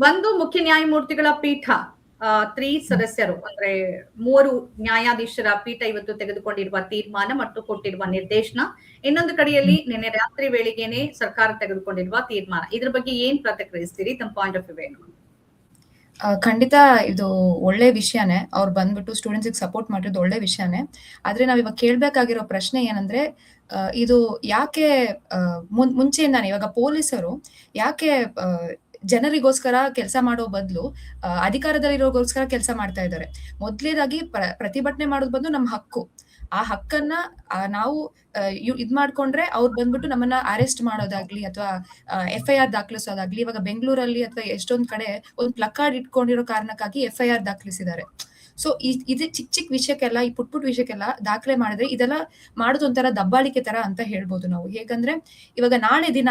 ಒಂದು ಮುಖ್ಯ ನ್ಯಾಯಮೂರ್ತಿಗಳ ಪೀಠ 3 ಸದಸ್ಯರು ಅಂದ್ರೆ 3 ನ್ಯಾಯಾಧೀಶರ ಪೀಠ ಇವತ್ತು ತೆಗೆದುಕೊಂಡಿರುವ ತೀರ್ಮಾನ ಮತ್ತು ಕೊಟ್ಟಿರುವ ನಿರ್ದೇಶನ. ಇನ್ನೊಂದು ಕಡೆಯಲ್ಲಿ ನಿನ್ನೆ ರಾತ್ರಿ ವೇಳೆಗೇನೆ ಸರ್ಕಾರ ತೆಗೆದುಕೊಂಡಿರುವ ತೀರ್ಮಾನ. ಇದ್ರ ಬಗ್ಗೆ ಏನ್ ಪ್ರತಿಕ್ರಿಯಿಸ್ತೀರಿ? ತಮ್ಮ ಪಾಯಿಂಟ್ ಆಫ್ ವ್ಯೂ ಏನು? ಖಂಡಿತ ಇದು ಒಳ್ಳೆ ವಿಷಯನೇ. ಅವ್ರು ಬಂದ್ಬಿಟ್ಟು ಸ್ಟೂಡೆಂಟ್ಸಿಗೆ ಸಪೋರ್ಟ್ ಮಾಡಿರೋದು ಒಳ್ಳೆ ವಿಷಯನೇ. ಆದ್ರೆ ನಾವಿವಾಗ ಕೇಳ್ಬೇಕಾಗಿರೋ ಪ್ರಶ್ನೆ ಏನಂದ್ರೆ, ಇದು ಯಾಕೆ ಮುಂಚೆಯಿಂದಾನೆ ಇವಾಗ ಪೊಲೀಸರು ಯಾಕೆ ಜನರಿಗೋಸ್ಕರ ಕೆಲಸ ಮಾಡೋ ಬದಲು ಅಧಿಕಾರದಲ್ಲಿರೋಗೋಸ್ಕರ ಕೆಲಸ ಮಾಡ್ತಾ ಇದ್ದಾರೆ. ಮೊದಲನೇದಾಗಿ ಪ್ರತಿಭಟನೆ ಮಾಡೋದು ಬಂದು ನಮ್ಮ ಹಕ್ಕು. ಆ ಹಕ್ಕನ್ನ ನಾವು ಇದ್ ಮಾಡ್ಕೊಂಡ್ರೆ ಅವ್ರು ಬಂದ್ಬಿಟ್ಟು ನಮ್ಮನ್ನ ಅರೆಸ್ಟ್ ಮಾಡೋದಾಗ್ಲಿ ಅಥವಾ FIR ದಾಖಲಿಸೋದಾಗ್ಲಿ. ಇವಾಗ ಬೆಂಗಳೂರಲ್ಲಿ ಅಥವಾ ಎಷ್ಟೊಂದ್ ಕಡೆ ಒಂದು ಪ್ಲಕಾರ್ಡ್ ಇಟ್ಕೊಂಡಿರೋ ಕಾರಣಕ್ಕಾಗಿ FIR ದಾಖಲಿಸಿದ್ದಾರೆ. ಸೊ ಇದು ಚಿಕ್ಕ ವಿಷಯಕ್ಕೆಲ್ಲ, ಈ ಪುಟ್ ವಿಷಯಕ್ಕೆಲ್ಲ ದಾಖಲೆ ಮಾಡಿದ್ರೆ ಇದೆಲ್ಲ ಮಾಡೋದು ಒಂಥರ ದಬ್ಬಾಳಿಕೆ ತರ ಅಂತ ಹೇಳ್ಬೋದು ನಾವು. ಹೇಗಂದ್ರೆ ಇವಾಗ ನಾಳೆ ದಿನ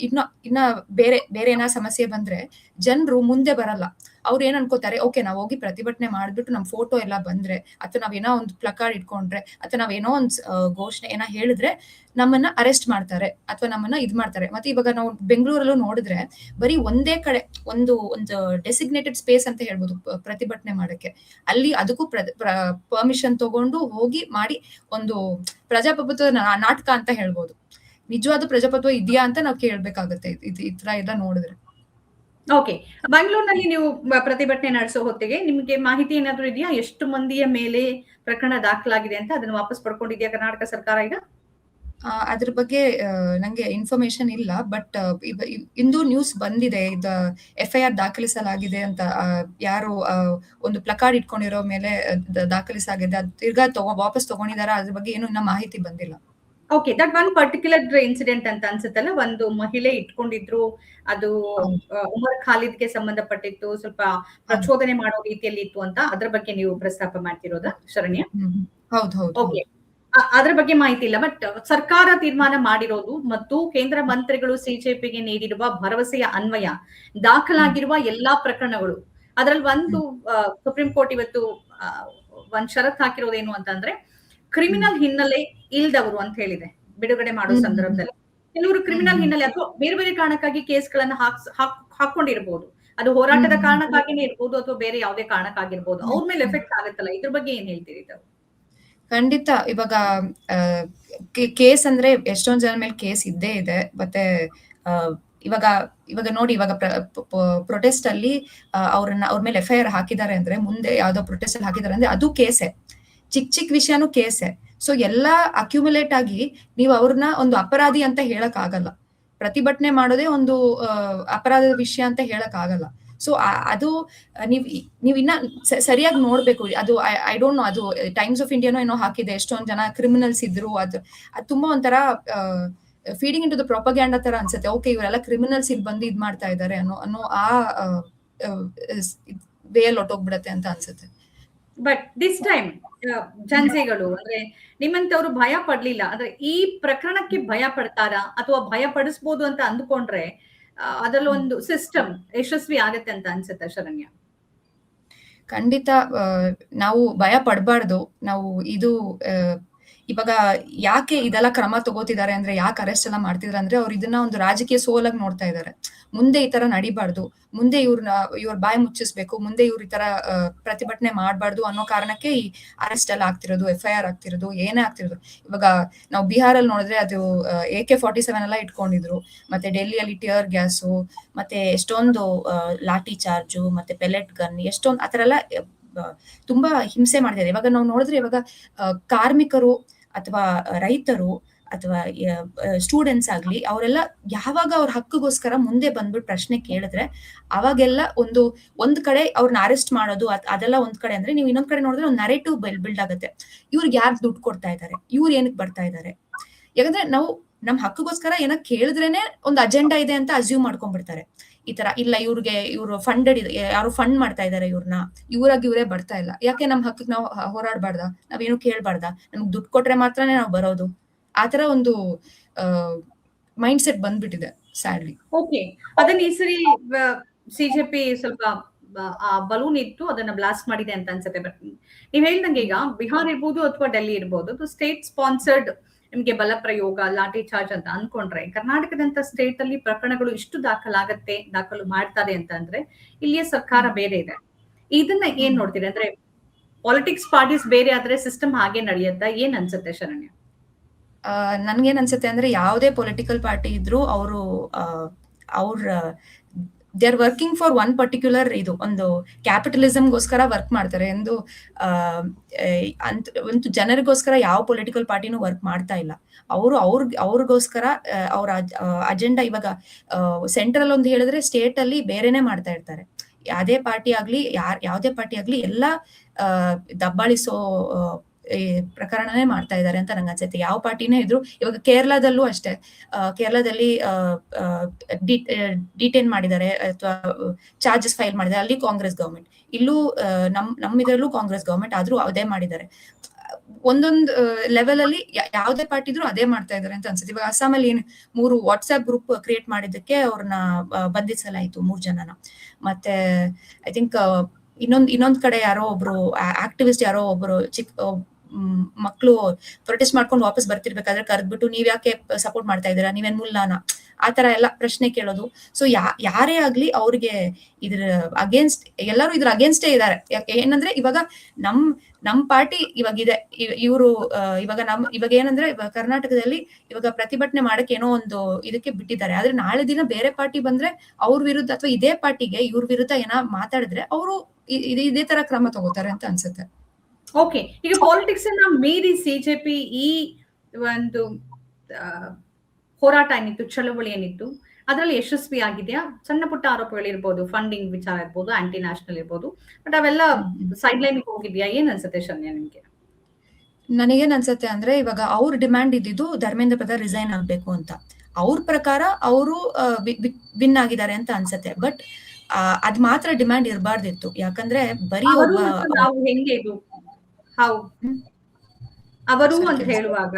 ಇನ್ನ ಬೇರೆ ಏನಾದ್ರು ಸಮಸ್ಯೆ ಬಂದ್ರೆ ಜನರು ಮುಂದೆ ಬರಲ್ಲ. ಅವ್ರು ಏನ್ ಅನ್ಕೋತಾರೆ, ಓಕೆ ನಾವ್ ಹೋಗಿ ಪ್ರತಿಭಟನೆ ಮಾಡ್ಬಿಟ್ಟು ನಮ್ ಫೋಟೋ ಎಲ್ಲ ಬಂದ್ರೆ ಅಥವಾ ನಾವೇನೋ ಒಂದು ಪ್ಲಕಾರ್ಡ್ ಇಟ್ಕೊಂಡ್ರೆ ಅಥವಾ ನಾವೇನೋ ಒಂದ್ ಘೋಷಣೆ ಏನೋ ಹೇಳಿದ್ರೆ ನಮ್ಮನ್ನ ಅರೆಸ್ಟ್ ಮಾಡ್ತಾರೆ ಅಥವಾ ನಮ್ಮನ್ನ ಇದ್ ಮಾಡ್ತಾರೆ. ಮತ್ತೆ ಇವಾಗ ನಾವು ಬೆಂಗಳೂರಲ್ಲೂ ನೋಡಿದ್ರೆ ಬರೀ ಒಂದೇ ಕಡೆ ಒಂದು ಡೆಸಿಗ್ನೇಟೆಡ್ ಸ್ಪೇಸ್ ಅಂತ ಹೇಳ್ಬೋದು ಪ್ರತಿಭಟನೆ ಮಾಡಕ್ಕೆ. ಅಲ್ಲಿ ಅದಕ್ಕೂ ಪರ್ಮಿಷನ್ ತಗೊಂಡು ಹೋಗಿ ಮಾಡಿ ಒಂದು ಪ್ರಜಾಪ್ರಭುತ್ವ ನಾಟಕ ಅಂತ ಹೇಳ್ಬೋದು. ನಿಜವಾದ ಪ್ರಜಾಪ್ರಭುತ್ವ ಇದೆಯಾ ಅಂತ ನಾವು ಕೇಳ್ಬೇಕಾಗತ್ತೆ ಈ ತರ ಎಲ್ಲ ನೋಡಿದ್ರೆ. ಓಕೆ, ಬೆಂಗಳೂರಿನಲ್ಲಿ ನೀವು ಪ್ರತಿಭಟನೆ ನಡೆಸೋ ಹೊತ್ತಿಗೆ ನಿಮ್ಗೆ ಮಾಹಿತಿ ಏನಾದ್ರು ಇದೆಯಾ? ಎಷ್ಟು ಮಂದಿಯ ಮೇಲೆ ಪ್ರಕರಣ ದಾಖಲಾಗಿದೆ ಅಂತ? ಅದನ್ನ ವಾಪಸ್ ಪಡ್ಕೊಂಡಿದ್ಯಾ ಕರ್ನಾಟಕ ಸರ್ಕಾರ ಈಗ? ಅದ್ರ ಬಗ್ಗೆ ನಂಗೆ ಇನ್ಫಾರ್ಮೇಶನ್ ಇಲ್ಲ. ಬಟ್ ಇಂದು ನ್ಯೂಸ್ ಬಂದಿದೆ, ಇದು FIR ದಾಖಲಿಸಲಾಗಿದೆ ಅಂತ. ಯಾರು ಒಂದು ಪ್ಲಕಾರ್ಡ್ ಇಟ್ಕೊಂಡಿರೋ ಮೇಲೆ ದಾಖಲಿಸಲಾಗಿದೆ, ತಿರ್ಗಾ ವಾಪಸ್ ತಗೊಂಡಿದಾರ, ಅದ್ರ ಬಗ್ಗೆ ಏನು ಇನ್ನ ಮಾಹಿತಿ ಬಂದಿಲ್ಲ. Okay, that one particular incident ಅಂತ ಅನ್ಸುತ್ತಲ್ಲ, ಒಂದು ಮಹಿಳೆ ಇಟ್ಕೊಂಡಿದ್ರು, ಅದು ಉಮರ್ ಖಾಲಿದ್ಗೆ ಸಂಬಂಧಪಟ್ಟಿತ್ತು, ಸ್ವಲ್ಪ ಪ್ರಚೋದನೆ ಮಾಡೋ ರೀತಿಯಲ್ಲಿ ಇತ್ತು ಅಂತ. ಅದ್ರ ಬಗ್ಗೆ ನೀವು ಪ್ರಸ್ತಾಪ ಮಾಡ್ತಿರೋದಾ ಶರಣ್ಯ? ಹೌದು. ಓಕೆ, ಅದ್ರ ಬಗ್ಗೆ ಮಾಹಿತಿ ಇಲ್ಲ. ಬಟ್ ಸರ್ಕಾರ ತೀರ್ಮಾನ ಮಾಡಿರೋದು ಮತ್ತು ಕೇಂದ್ರ ಮಂತ್ರಿಗಳು CJPಗೆ ನೀಡಿರುವ ಭರವಸೆಯ ಅನ್ವಯ ದಾಖಲಾಗಿರುವ ಎಲ್ಲಾ ಪ್ರಕರಣಗಳು, ಅದ್ರಲ್ಲಿ ಒಂದು ಸುಪ್ರೀಂ ಕೋರ್ಟ್ ಇವತ್ತು ಒಂದ್ ಷರತ್ ಹಾಕಿರೋದೇನು ಅಂತಂದ್ರೆ, ಕ್ರಿಮಿನಲ್ ಹಿನ್ನೆಲೆ ಇಲ್ದವರು ಅಂತ ಹೇಳಿದೆ ಬಿಡುಗಡೆ ಮಾಡೋ ಸಂದರ್ಭದಲ್ಲಿ. ಕೆಲವರು ಕ್ರಿಮಿನಲ್ ಹಿನ್ನೆಲೆ ಅಥವಾ ಬೇರೆ ಬೇರೆ ಕಾರಣಕ್ಕಾಗಿ ಕೇಸ್ಗಳನ್ನ ಹಾಕೊಂಡಿರ್ಬೋದು. ಅದು ಹೋರಾಟದ ಕಾರಣಕ್ಕಾಗಿನೇ ಇರ್ಬೋದು ಅಥವಾ ಬೇರೆ ಯಾವುದೇ ಕಾರಣಕ್ಕಾಗಿರ್ಬೋದು. ಅವ್ರ ಮೇಲೆ ಎಫೆಕ್ಟ್ ಆಗುತ್ತಲ್ಲ, ಇದ್ರ ಬಗ್ಗೆ ಏನ್ ಹೇಳ್ತೀರಿ ತಾವು? ಖಂಡಿತ. ಇವಾಗ ಕೇಸ್ ಅಂದ್ರೆ ಎಷ್ಟೊಂದ್ ಜನ ಮೇಲೆ ಕೇಸ್ ಇದ್ದೇ ಇದೆ. ಮತ್ತೆ ಇವಾಗ ನೋಡಿ, ಇವಾಗ ಪ್ರೊಟೆಸ್ಟ್ ಅಲ್ಲಿ ಅವ್ರ ಮೇಲೆ FIR ಹಾಕಿದ್ದಾರೆ ಅಂದ್ರೆ, ಮುಂದೆ ಯಾವ್ದೋ ಪ್ರೊಟೆಸ್ಟ್ ಅಲ್ಲಿ ಹಾಕಿದ್ದಾರೆ ಅಂದ್ರೆ ಅದು ಕೇಸೆ. ಚಿಕ್ಕ ವಿಷಯನೂ ಕೇಸೆ. ಸೊ ಎಲ್ಲಾ ಅಕ್ಯುಮುಲೇಟ್ ಆಗಿ ನೀವು ಅವ್ರನ್ನ ಒಂದು ಅಪರಾಧಿ ಅಂತ ಹೇಳಕ್ ಆಗಲ್ಲ. ಪ್ರತಿಭಟನೆ ಮಾಡೋದೇ ಒಂದು ಅಪರಾಧದ ವಿಷಯ ಅಂತ ಹೇಳಕ್ ಆಗಲ್ಲ. ಸೊ ಅದು ನೀವ್ ಇನ್ನ ಸರಿಯಾಗಿ ನೋಡ್ಬೇಕು. ಅದು ಐ ಡೋಂಟ್ ನೋ, ಅದು ಟೈಮ್ಸ್ ಆಫ್ ಇಂಡಿಯಾನೋ ಏನೋ ಹಾಕಿದೆ, ಎಷ್ಟೊಂದ್ ಜನ ಕ್ರಿಮಿನಲ್ಸ್ ಇದ್ರು. ಅದು ತುಂಬಾ ಒಂಥರ ಫೀಡಿಂಗ್ ಇಂಟು ದ ಪ್ರೊಪಗ್ಯಾಂಡಾ ತರ ಅನ್ಸುತ್ತೆ. ಓಕೆ, ಇವರೆಲ್ಲ ಕ್ರಿಮಿನಲ್ಸ್ ಇಲ್ಲಿ ಬಂದು ಇದ್ ಮಾಡ್ತಾ ಇದಾರೆ ಅನ್ನೋ ಆ ವೇಲ್ ಹೊಟ್ಟೋಗ್ಬಿಡತ್ತೆ ಅಂತ ಅನ್ಸುತ್ತೆ. ಬಟ್ ದಿಸ್ ಟೈಮ್ ಜನತೆಗಳು ಅಂದ್ರೆ ನಿಮ್ಮಂತವ್ರು ಭಯ ಪಡ್ಲಿಲ್ಲ ಅಂದ್ರೆ ಈ ಪ್ರಕರಣಕ್ಕೆ ಭಯ ಪಡ್ತಾರಾ ಅಥವಾ ಭಯ ಪಡಿಸ್ಬೋದು ಅಂತ ಅಂದ್ಕೊಂಡ್ರೆ ಅದ್ರಲ್ಲಿ ಒಂದು ಸಿಸ್ಟಮ್ ಯಶಸ್ವಿ ಆಗತ್ತೆ ಅಂತ ಅನ್ಸುತ್ತೆ ಶರಣ್ಯ? ಖಂಡಿತ ನಾವು ಭಯ ಪಡಬಾರ್ದು. ನಾವು ಇವಾಗ ಯಾಕೆ ಇದೆಲ್ಲ ಕ್ರಮ ತಗೋತಿದ್ದಾರೆ ಅಂದ್ರೆ, ಯಾಕೆ ಅರೆಸ್ಟ್ ಎಲ್ಲ ಮಾಡ್ತಿದಾರೆ ಅಂದ್ರೆ, ಅವ್ರು ಇದನ್ನ ಒಂದು ರಾಜಕೀಯ ಸೋಲಾಗಿ ನೋಡ್ತಾ ಇದ್ದಾರೆ. ಮುಂದೆ ಈ ತರ ನಡಿಬಾರ್ದು, ಮುಂದೆ ಇವ್ರ ಬಾಯಿ ಮುಚ್ಚಿಸ್ಬೇಕು, ಮುಂದೆ ಇವ್ರ ಈ ತರ ಪ್ರತಿಭಟನೆ ಮಾಡ್ಬಾರ್ದು ಅನ್ನೋ ಕಾರಣಕ್ಕೆ ಈ ಅರೆಸ್ಟ್ ಎಲ್ಲ ಆಗ್ತಿರೋದು, FIR ಆಗ್ತಿರೋದು, ಏನೇ ಆಗ್ತಿರೋದು. ಇವಾಗ ನಾವು ಬಿಹಾರಲ್ಲಿ ನೋಡಿದ್ರೆ ಅದು AK-47 ಎಲ್ಲ ಇಟ್ಕೊಂಡಿದ್ರು. ಮತ್ತೆ ಡೆಲ್ಲಿಯಲ್ಲಿ ಟಿಯರ್ ಗ್ಯಾಸು, ಮತ್ತೆ ಎಷ್ಟೊಂದು ಲಾಠಿ ಚಾರ್ಜು, ಮತ್ತೆ ಪೆಲೆಟ್ ಗನ್, ಎಷ್ಟೊಂದು ಆತರ ಎಲ್ಲ ತುಂಬಾ ಹಿಂಸೆ ಮಾಡ್ತಿದ್ದಾರೆ. ಇವಾಗ ನಾವು ನೋಡಿದ್ರೆ, ಇವಾಗ ಕಾರ್ಮಿಕರು ಅಥವಾ ರೈತರು ಅಥವಾ ಸ್ಟೂಡೆಂಟ್ಸ್ ಆಗ್ಲಿ, ಅವರೆಲ್ಲ ಯಾವಾಗ ಅವ್ರ ಹಕ್ಕಿಗೋಸ್ಕರ ಮುಂದೆ ಬಂದ್ಬಿಟ್ಟು ಪ್ರಶ್ನೆ ಕೇಳಿದ್ರೆ ಅವಾಗೆಲ್ಲ ಒಂದ್ ಕಡೆ ಅವ್ರನ್ನ ಅರೆಸ್ಟ್ ಮಾಡೋದು ಅದೆಲ್ಲ ಒಂದ್ ಕಡೆ ಅಂದ್ರೆ, ನೀವು ಇನ್ನೊಂದ್ ಕಡೆ ನೋಡಿದ್ರೆ ಒಂದು ನರೇಟಿವ್ ಬಿಲ್ಡ್ ಆಗುತ್ತೆ. ಇವ್ರಿಗೆ ಯಾರು ದುಡ್ಡು ಕೊಡ್ತಾ ಇದ್ದಾರೆ, ಇವ್ರು ಏನಕ್ಕೆ ಬರ್ತಾ ಇದ್ದಾರೆ. ಯಾಕಂದ್ರೆ ನಾವು ನಮ್ ಹಕ್ಕಿಗೋಸ್ಕರ ಏನೋ ಕೇಳಿದ್ರೇನೆ ಒಂದು ಅಜೆಂಡಾ ಇದೆ ಅಂತ ಅಸ್ಯೂಮ್ ಮಾಡ್ಕೊಂಡ್ಬಿಡ್ತಾರೆ. ಈ ತರ ಇಲ್ಲ, ಇವ್ರು ಫಂಡೆಡ್ ಇದೆ, ಯಾರು ಫಂಡ್ ಮಾಡ್ತಾ ಇದಾರೆ ಇವ್ರನ್ನ, ಇವರೇ ಬರ್ತಾ ಇಲ್ಲ. ಯಾಕೆ ನಮ್ ಹಕ್ಕಕ್ಕೆ ನಾವು ಹೋರಾಡ್ಬಾರ್ದ, ನಾವೇನು ಕೇಳ್ಬಾರ್ದ, ನಮ್ಗೆ ದುಡ್ಡು ಕೊಟ್ರೆ ಮಾತ್ರನೇ ನಾವು ಬರೋದು. ಆತರ ಒಂದು ಮೈಂಡ್ ಸೆಟ್ ಬಂದ್ಬಿಟ್ಟಿದೆ ಸ್ಯಾಡ್ಲಿ. ಓಕೆ, ಅದನ್ನ ಈ ಸರಿ CJP ಸ್ವಲ್ಪ ಬಲೂನ್ ಇತ್ತು, ಅದನ್ನ ಬ್ಲಾಸ್ಟ್ ಮಾಡಿದೆ ಅಂತ ಅನ್ಸುತ್ತೆ. ಬಟ್ ನೀವ್ ಹೇಳ್ದಂಗೆ ಈಗ ಬಿಹಾರ್ ಇರ್ಬೋದು ಅಥವಾ ಡೆಲ್ಲಿ ಇರ್ಬೋದು, ಸ್ಟೇಟ್ ಸ್ಪಾನ್ಸರ್ಡ್ ನಿಮ್ಗೆ ಬಲ ಪ್ರಯೋಗ, ಲಾಠಿ ಚಾರ್ಜ್ ಅಂತ ಅನ್ಕೊಂಡ್ರೆ, ಕರ್ನಾಟಕದಂತ ಸ್ಟೇಟ್ ಅಲ್ಲಿ ಪ್ರಕರಣಗಳು ಇಷ್ಟು ದಾಖಲು ಮಾಡ್ತಾರೆ ಅಂತ ಅಂದ್ರೆ ಇಲ್ಲಿಯ ಸರ್ಕಾರ ಬೇರೆ ಇದೆ. ಇದನ್ನ ಏನ್ ನೋಡ್ತೀರಿ? ಅಂದ್ರೆ ಪಾಲಿಟಿಕ್ಸ್ ಪಾರ್ಟೀಸ್ ಬೇರೆ ಆದ್ರೆ ಸಿಸ್ಟಮ್ ಹಾಗೆ ನಡೆಯುತ್ತಾ? ಏನ್ ಅನ್ಸುತ್ತೆ ಶರಣ್ಯ? ನನ್ಗೇನ್ ಅನ್ಸುತ್ತೆ ಅಂದ್ರೆ ಯಾವುದೇ ಪೊಲಿಟಿಕಲ್ ಪಾರ್ಟಿ ಇದ್ರು ಅವರು ಅವ್ರ they are working for one particular ಇದು ಒಂದು ಕ್ಯಾಪಿಟಲಿಸಮ್ಗೋಸ್ಕರ ವರ್ಕ್ ಮಾಡ್ತಾರೆ ಎಂದು ಒಂದು ಜನರಿಗೋಸ್ಕರ ಯಾವ ಪೊಲಿಟಿಕಲ್ ಪಾರ್ಟಿನೂ ವರ್ಕ್ ಮಾಡ್ತಾ ಇಲ್ಲ. ಅವ್ರಿಗೋಸ್ಕರ ಅವ್ರ ಅಜೆಂಡಾ ಇವಾಗ ಸೆಂಟ್ರಲ್ ಒಂದು ಹೇಳಿದ್ರೆ ಸ್ಟೇಟ್ ಅಲ್ಲಿ ಬೇರೆನೆ ಮಾಡ್ತಾ ಇರ್ತಾರೆ. ಯಾವುದೇ ಪಾರ್ಟಿ ಆಗ್ಲಿ ಎಲ್ಲ ದಬ್ಬಾಳಿಸೋ ಪ್ರಕರಣನೇ ಮಾಡ್ತಾ ಇದ್ದಾರೆ ಅಂತ ನಂಗೆ ಅನ್ಸುತ್ತೆ. ಯಾವ ಪಾರ್ಟಿನೇ ಇದ್ರು ಇವಾಗ ಕೇರಳದಲ್ಲೂ ಅಷ್ಟೇ, ಕೇರಳದಲ್ಲಿ ಡಿಟೇನ್ ಮಾಡಿದ್ದಾರೆ ಅಥವಾ ಚಾರ್ಜಸ್ ಫೈಲ್ ಮಾಡಿದ್ದಾರೆ, ಅಲ್ಲಿ ಕಾಂಗ್ರೆಸ್ ಗವರ್ಮೆಂಟ್. ಇಲ್ಲೂ ನಮ್ ಇದರಲ್ಲೂ ಕಾಂಗ್ರೆಸ್ ಗವರ್ಮೆಂಟ್, ಆದ್ರೂ ಅದೇ ಮಾಡಿದ್ದಾರೆ. ಒಂದೊಂದು ಲೆವೆಲ್ ಅಲ್ಲಿ ಯಾವುದೇ ಪಾರ್ಟಿ ಇದ್ರು ಅದೇ ಮಾಡ್ತಾ ಇದಾರೆ ಅಂತ ಅನ್ಸುತ್ತೆ. ಇವಾಗ ಅಸ್ಸಾಮಲ್ಲಿ 3 ವಾಟ್ಸ್ಆಪ್ ಗ್ರೂಪ್ ಕ್ರಿಯೇಟ್ ಮಾಡಿದ್ದಕ್ಕೆ ಅವ್ರನ್ನ ಬಂಧಿಸಲಾಯಿತು 3 ಜನನ. ಮತ್ತೆ ಐ ಥಿಂಕ್ ಇನ್ನೊಂದ್ ಕಡೆ ಯಾರೋ ಒಬ್ರು ಆಕ್ಟಿವಿಸ್ಟ್ ಯಾರೋ ಒಬ್ರು ಮಕ್ಕಳು ಪ್ರೊಟೆಸ್ಟ್ ಮಾಡ್ಕೊಂಡು ವಾಪಸ್ ಬರ್ತಿರ್ಬೇಕಾದ್ರೆ ಕರೆದ್ಬಿಟ್ಟು ನೀವ್ ಯಾಕೆ ಸಪೋರ್ಟ್ ಮಾಡ್ತಾ ಇದ್ದೀರಾ, ನೀವೇನ್ ಮುಲ್ಲಾನ, ಆತರ ಎಲ್ಲ ಪ್ರಶ್ನೆ ಕೇಳೋದು. ಸೊ ಯಾರೇ ಆಗ್ಲಿ ಅವ್ರಿಗೆ ಇದ್ರ ಅಗೇನ್ಸ್ಟ್, ಎಲ್ಲರೂ ಇದ್ರ ಅಗೇನ್ಸ್ಟೇ ಇದಾರೆ. ಏನಂದ್ರೆ ಇವಾಗ ನಮ್ ಪಾರ್ಟಿ ಇವಾಗಿದೆ, ಇವರು ಇವಾಗ ಏನಂದ್ರೆ ಕರ್ನಾಟಕದಲ್ಲಿ ಇವಾಗ ಪ್ರತಿಭಟನೆ ಮಾಡಕ್ಕೆ ಏನೋ ಒಂದು ಇದಕ್ಕೆ ಬಿಟ್ಟಿದ್ದಾರೆ. ಆದ್ರೆ ನಾಳೆ ದಿನ ಬೇರೆ ಪಾರ್ಟಿ ಬಂದ್ರೆ ಅವ್ರ ವಿರುದ್ಧ ಅಥವಾ ಇದೇ ಪಾರ್ಟಿಗೆ ಇವ್ರ ವಿರುದ್ಧ ಮಾತಾಡಿದ್ರೆ ಅವರು ಇದೇ ತರ ಕ್ರಮ ತಗೋತಾರೆ ಅಂತ ಅನ್ಸುತ್ತೆ. ಓಕೆ, ಈಗ ಪಾಲಿಟಿಕ್ಸ್ ಅನ್ನ ಮೀರಿ ಸಿಜೆಪಿ ಈ ಒಂದು ಹೋರಾಟ ಏನಿತ್ತು, ಚಳವಳಿ ಏನಿತ್ತು, ಅದರಲ್ಲಿ ಯಶಸ್ವಿ ಆಗಿದೆಯಾ? ಸಣ್ಣ ಪುಟ್ಟ ಆರೋಪಗಳಿರ್ಬೋದು, ಫಂಡಿಂಗ್ ವಿಚಾರ ಇರ್ಬೋದು, ಆಂಟಿ ನ್ಯಾಷನಲ್ ಇರ್ಬೋದು, ಬಟ್ ಅವೆಲ್ಲ ಸೈಡ್ ಲೈನ್ ಹೋಗಿದ್ಯಾ? ಏನ್ ಅನ್ಸುತ್ತೆ ಶರಣ್ಯ ನಿಮ್ಗೆ? ನನಗೇನ್ ಅನ್ಸುತ್ತೆ ಅಂದ್ರೆ ಇವಾಗ ಅವ್ರ ಡಿಮ್ಯಾಂಡ್ ಇದ್ದಿದ್ದು ಧರ್ಮೇಂದ್ರ ಪ್ರಧಾನ್ ರಿಸೈನ್ ಆಗ್ಬೇಕು ಅಂತ. ಅವ್ರ ಪ್ರಕಾರ ಅವರು ವಿನ್ ಆಗಿದ್ದಾರೆ ಅಂತ ಅನ್ಸುತ್ತೆ. ಬಟ್ ಅದ್ ಮಾತ್ರ ಡಿಮ್ಯಾಂಡ್ ಇರಬಾರ್ದಿತ್ತು. ಯಾಕಂದ್ರೆ ಬರೀ ನಾವು ಹೆಂಗೆ ಇದು ಅವರು ಅಂತ ಹೇಳುವಾಗ,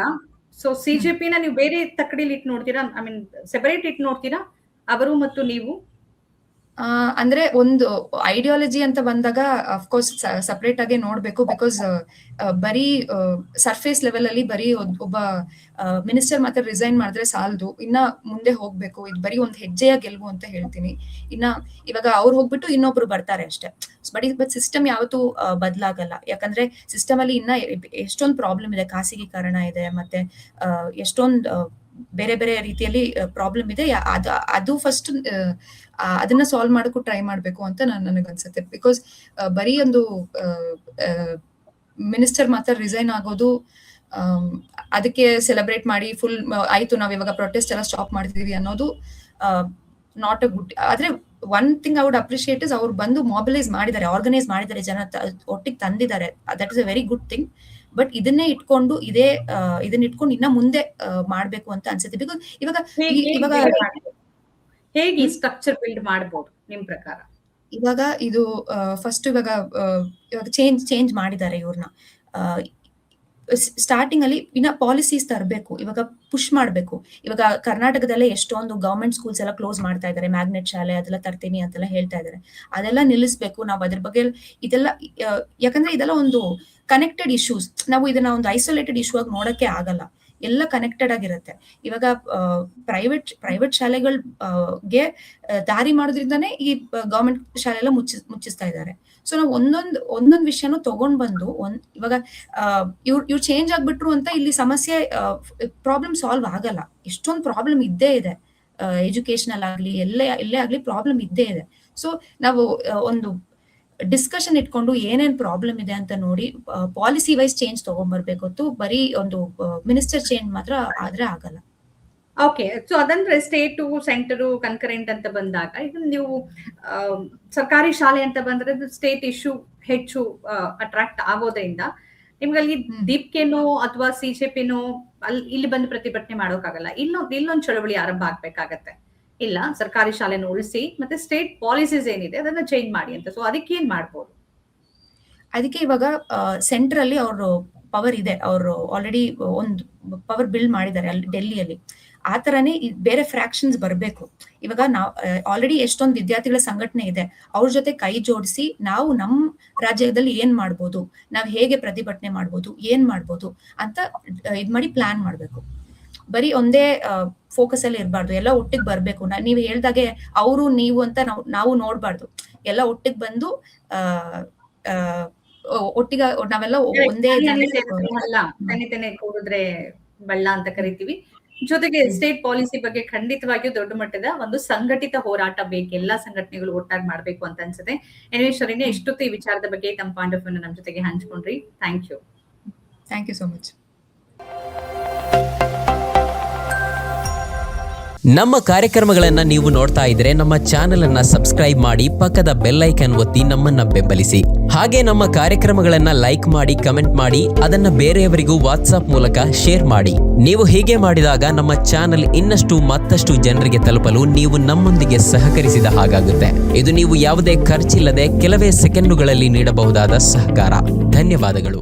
ಸೊ ಸಿಜೆಪಿನ ನೀವು ಬೇರೆ ತಕ್ಕಡಿಲಿ ಇಟ್ಟು ನೋಡ್ತೀರಾ? ಐ ಮೀನ್ ಸೆಪರೇಟ್ ಇಟ್ಟು ನೋಡ್ತೀರಾ ಅವರು ಮತ್ತು ನೀವು? ಅಂದ್ರೆ ಒಂದು ಐಡಿಯಾಲಜಿ ಅಂತ ಬಂದಾಗ ಅಫ್ಕೋರ್ಸ್ ಸಪರೇಟ್ ಆಗಿ ನೋಡ್ಬೇಕು. ಬಿಕಾಸ್ ಬರೀ ಸರ್ಫೇಸ್ ಲೆವೆಲ್ ಅಲ್ಲಿ ಬರೀ ಒಬ್ಬ ಮಿನಿಸ್ಟರ್ ಮಾತ್ರ ರಿಸೈನ್ ಮಾಡಿದ್ರೆ ಸಾಲದು, ಇನ್ನ ಮುಂದೆ ಹೋಗ್ಬೇಕು. ಇದು ಬರೀ ಒಂದು ಹೆಜ್ಜೆಯ ಗೆಲುವು ಅಂತ ಹೇಳ್ತೀನಿ. ಇವಾಗ ಅವ್ರು ಹೋಗ್ಬಿಟ್ಟು ಇನ್ನೊಬ್ರು ಬರ್ತಾರೆ ಅಷ್ಟೇ. ಬಟ್ ಸಿಸ್ಟಮ್ ಯಾವತ್ತೂ ಬದಲಾಗಲ್ಲ. ಯಾಕಂದ್ರೆ ಸಿಸ್ಟಮ್ ಅಲ್ಲಿ ಇನ್ನ ಎಷ್ಟೊಂದು ಪ್ರಾಬ್ಲಮ್ ಇದೆ, ಖಾಸಗೀಕರಣ ಇದೆ, ಮತ್ತೆ ಎಷ್ಟೊಂದು ಬೇರೆ ಬೇರೆ ರೀತಿಯಲ್ಲಿ ಪ್ರಾಬ್ಲಮ್ ಇದೆ. ಅದು ಫಸ್ಟ್ ಅದನ್ನ ಸಾಲ್ವ್ ಮಾಡಕ್ಕೂ ಟ್ರೈ ಮಾಡ್ಬೇಕು ಅಂತ ನನಗನ್ಸುತ್ತೆ. ಬಿಕಾಸ್ ಬರೀ ಒಂದು ಮಿನಿಸ್ಟರ್ ಮಾತ್ರ ರಿಸೈನ್ ಆಗೋದು, ಅದಕ್ಕೆ ಸೆಲೆಬ್ರೇಟ್ ಮಾಡಿ ಫುಲ್ ಆಯ್ತು ನಾವ್ ಇವಾಗ ಪ್ರೊಟೆಸ್ಟ್ ಎಲ್ಲ ಸ್ಟಾಪ್ ಮಾಡ್ತಿದೀವಿ ಅನ್ನೋದು ನಾಟ್ ಅ ಗುಡ್. ಆದ್ರೆ one thing I would appreciate is ಅವ್ರು ಬಂದು ಮೊಬಿಲೈಸ್ ಮಾಡಿದ್ದಾರೆ, ಆರ್ಗನೈಸ್ ಮಾಡಿದ್ದಾರೆ, ಜನ ಒಟ್ಟಿಗೆ ತಂದಿದ್ದಾರೆ. That is a very good thing. But ಇದನ್ನ ಇಟ್ಕೊಂಡು ಇನ್ನ ಮುಂದೆ ಮಾಡ್ಬೇಕು ಅಂತ ಅನ್ಸುತ್ತೆ. ಬಿಕಾಸ್ ಇವಾಗ ಹೇಗೆ ಸ್ಟ್ರಕ್ಚರ್ ಬಿಲ್ಡ್ ಮಾಡಬಹುದು ನಿಮ್ ಪ್ರಕಾರ? ಇವಾಗ ಇದು ಫಸ್ಟ್ ಇವಾಗ ಚೇಂಜ್ ಮಾಡಿದ್ದಾರೆ ಇವ್ರನ್ನ. ಸ್ಟಾರ್ಟಿಂಗ್ ಅಲ್ಲಿ ಇನ್ನ ಪಾಲಿಸೀಸ್ ತರಬೇಕು, ಇವಾಗ ಪುಷ್ ಮಾಡ್ಬೇಕು. ಇವಾಗ ಕರ್ನಾಟಕದಲ್ಲೇ ಎಷ್ಟೊಂದು ಗವರ್ಮೆಂಟ್ ಸ್ಕೂಲ್ಸ್ ಎಲ್ಲ ಕ್ಲೋಸ್ ಮಾಡ್ತಾ ಇದ್ದಾರೆ, ಮ್ಯಾಗ್ನೆಟ್ ಶಾಲೆ ಅದೆಲ್ಲ ತರ್ತೀನಿ ಅಂತೆಲ್ಲ ಹೇಳ್ತಾ ಇದ್ದಾರೆ. ಅದೆಲ್ಲ ನಿಲ್ಲಿಸ್ಬೇಕು ನಾವು. ಅದ್ರ ಬಗ್ಗೆ ಇದೆಲ್ಲ ಯಾಕಂದ್ರೆ ಇದೆಲ್ಲ ಒಂದು ಕನೆಕ್ಟೆಡ್ ಇಶ್ಯೂಸ್. ನಾವು ಇದನ್ನ ಒಂದು ಐಸೋಲೇಟೆಡ್ ಇಶ್ಯೂ ಆಗಿ ನೋಡಕ್ಕೆ ಆಗಲ್ಲ, ಎಲ್ಲ ಕನೆಕ್ಟೆಡ್ ಆಗಿರುತ್ತೆ. ಇವಾಗ ಪ್ರೈವೇಟ್ ಶಾಲೆಗಳಿಗೆ ದಾರಿ ಮಾಡೋದ್ರಿಂದಾನೇ ಈ ಗವರ್ಮೆಂಟ್ ಶಾಲೆ ಎಲ್ಲ ಮುಚ್ಚಿಸ್ತಾ ಇದ್ದಾರೆ. ಸೊ ನಾವು ಒಂದೊಂದ್ ವಿಷಯನೂ ತಗೊಂಡ್ ಬಂದು ಇವಾಗ ಇವ್ರು ಚೇಂಜ್ ಆಗ್ಬಿಟ್ರು ಅಂತ ಇಲ್ಲಿ ಸಮಸ್ಯೆ ಪ್ರಾಬ್ಲಮ್ ಸಾಲ್ವ್ ಆಗಲ್ಲ. ಎಷ್ಟೊಂದು ಪ್ರಾಬ್ಲಮ್ ಇದ್ದೇ ಇದೆ, ಎಜುಕೇಶನಲ್ ಆಗ್ಲಿ ಎಲ್ಲೇ ಆಗ್ಲಿ ಪ್ರಾಬ್ಲಮ್ ಇದ್ದೇ ಇದೆ. ಸೊ ನಾವು ಒಂದು ಡಿಸ್ಕಷನ್ ಇಟ್ಕೊಂಡು ಏನೇನ್ ಪ್ರಾಬ್ಲಮ್ ಇದೆ ಅಂತ ನೋಡಿ ಪಾಲಿಸಿ ವೈಸ್ ಚೇಂಜ್ ತಗೊಂಡ್ಬರ್ಬೇಕು ಹೊತ್ತು ಬರೀ ಒಂದು ಮಿನಿಸ್ಟರ್ ಚೇಂಜ್ ಮಾತ್ರ ಆದ್ರೆ ಆಗಲ್ಲ. ಓಕೆ, ಸೊ ಅದಂದ್ರೆ ಸ್ಟೇಟು ಸೆಂಟರು ಕನ್ಕರೆಂಟ್ ಅಂತ ಬಂದಾಗ, ಈಗ ನೀವು ಸರ್ಕಾರಿ ಶಾಲೆ ಅಂತ ಬಂದ್ರೆ ಸ್ಟೇಟ್ ಇಶ್ಯೂ ಹೆಚ್ಚು ಅಟ್ರಾಕ್ಟ್ ಆಗೋದ್ರಿಂದ ನಿಮ್ಗಲ್ಲಿ ದೀಪ್ಕೆನೋ ಅಥವಾ ಸಿಜೆಪಿನೋ ಇಲ್ಲಿ ಬಂದು ಪ್ರತಿಭಟನೆ ಮಾಡೋಕ್ಕಾಗಲ್ಲ. ಇಲ್ಲೊಂದು ಚಳವಳಿ ಆರಂಭ ಆಗ್ಬೇಕಾಗತ್ತೆ. ಇಲ್ಲ, ಸರ್ಕಾರಿ ಶಾಲೆನ ಉಳಿಸಿ ಮತ್ತೆ ಸ್ಟೇಟ್ ಪಾಲಿಸೀಸ್ ಏನಿದೆ ಅದನ್ನ ಚೇಂಜ್ ಮಾಡಿ ಅಂತ. ಸೊ ಅದಕ್ಕೆ ಏನ್ ಮಾಡ್ಬೋದು? ಅದಕ್ಕೆ ಇವಾಗ ಸೆಂಟ್ರಲ್ಲಿ ಅವರು ಪವರ್ ಇದೆ, ಅವರು ಆಲ್ರೆಡಿ ಒಂದು ಪವರ್ ಬಿಲ್ಡ್ ಮಾಡಿದ್ದಾರೆ ಅಲ್ಲಿ ಡೆಲ್ಲಿಯಲ್ಲಿ. ಆ ತರನೇ ಬೇರೆ ಫ್ರಾಕ್ಷನ್ಸ್ ಬರಬೇಕು. ಇವಾಗ ನಾವು ಆಲ್ರೆಡಿ ಎಷ್ಟೊಂದು ವಿದ್ಯಾರ್ಥಿಗಳ ಸಂಘಟನೆ ಇದೆ, ಅವ್ರ ಜೊತೆ ಕೈ ಜೋಡಿಸಿ ನಾವು ನಮ್ಮ ರಾಜ್ಯದಲ್ಲಿ ಏನ್ ಮಾಡ್ಬೋದು, ನಾವ್ ಹೇಗೆ ಪ್ರತಿಭಟನೆ ಮಾಡ್ಬೋದು, ಏನ್ ಮಾಡ್ಬೋದು ಅಂತ ಇದ್ ಮಾಡಿ ಪ್ಲಾನ್ ಮಾಡ್ಬೇಕು. ಬರೀ ಒಂದೇ ಫೋಕಸ್ ಅಲ್ಲಿ ಇರಬಾರ್ದು, ಎಲ್ಲ ಒಟ್ಟಿಗೆ ಬರ್ಬೇಕು. ನೀವು ಹೇಳ್ದಾಗೆ ಅವರು ನೀವು ಅಂತ ನಾವು ನೋಡ್ಬಾರ್ದು, ಎಲ್ಲ ಒಟ್ಟಿಗೆ ಬಂದು ಒಟ್ಟಿಗೆ ನಾವೆಲ್ಲ ಒಂದೇ ತೆನೆ ಕೂಡಿದ್ರೆ ಬಳ್ಳ ಅಂತ ಕರಿತೀವಿ. ಜೊತೆಗೆ ಸ್ಟೇಟ್ ಪಾಲಿಸಿ ಬಗ್ಗೆ ಖಂಡಿತವಾಗಿಯೂ ದೊಡ್ಡ ಮಟ್ಟದ ಒಂದು ಸಂಘಟಿತ ಹೋರಾಟ ಬೇಕು, ಎಲ್ಲಾ ಸಂಘಟನೆಗಳು ಒಟ್ಟಾಗಿ ಮಾಡ್ಬೇಕು ಅಂತ ಅನ್ಸುತ್ತೆ. ಶರೀನ ಎಷ್ಟೊತ್ತು ಈ ವಿಚಾರದ ಬಗ್ಗೆ ತಮ್ಮ ಪಾಯಿಂಟ್ ಆಫ್ ವ್ಯೂ ನಮ್ ಜೊತೆಗೆ ಹಂಚ್ಕೊಂಡ್ರಿ. Thank you so much. ನಮ್ಮ ಕಾರ್ಯಕ್ರಮಗಳನ್ನ ನೀವು ನೋಡ್ತಾ ಇದ್ರೆ ನಮ್ಮ ಚಾನೆಲ್ ಅನ್ನ ಸಬ್ಸ್ಕ್ರೈಬ್ ಮಾಡಿ, ಪಕ್ಕದ ಬೆಲ್ ಐಕಾನ್ ಒತ್ತಿ ನಮ್ಮನ್ನ ಬೆಂಬಲಿಸಿ. ಹಾಗೆ ನಮ್ಮ ಕಾರ್ಯಕ್ರಮಗಳನ್ನ ಲೈಕ್ ಮಾಡಿ, ಕಮೆಂಟ್ ಮಾಡಿ, ಅದನ್ನ ಬೇರೆಯವರಿಗೂ ವಾಟ್ಸ್ಆಪ್ ಮೂಲಕ ಶೇರ್ ಮಾಡಿ. ನೀವು ಹೀಗೆ ಮಾಡಿದಾಗ ನಮ್ಮ ಚಾನೆಲ್ ಇನ್ನಷ್ಟು ಮತ್ತಷ್ಟು ಜನರಿಗೆ ತಲುಪಲು ನೀವು ನಮ್ಮೊಂದಿಗೆ ಸಹಕರಿಸಿದ ಹಾಗಾಗುತ್ತೆ. ಇದು ನೀವು ಯಾವುದೇ ಖರ್ಚಿಲ್ಲದೆ ಕೆಲವೇ ಸೆಕೆಂಡುಗಳಲ್ಲಿ ನೀಡಬಹುದಾದ ಸಹಕಾರ. ಧನ್ಯವಾದಗಳು.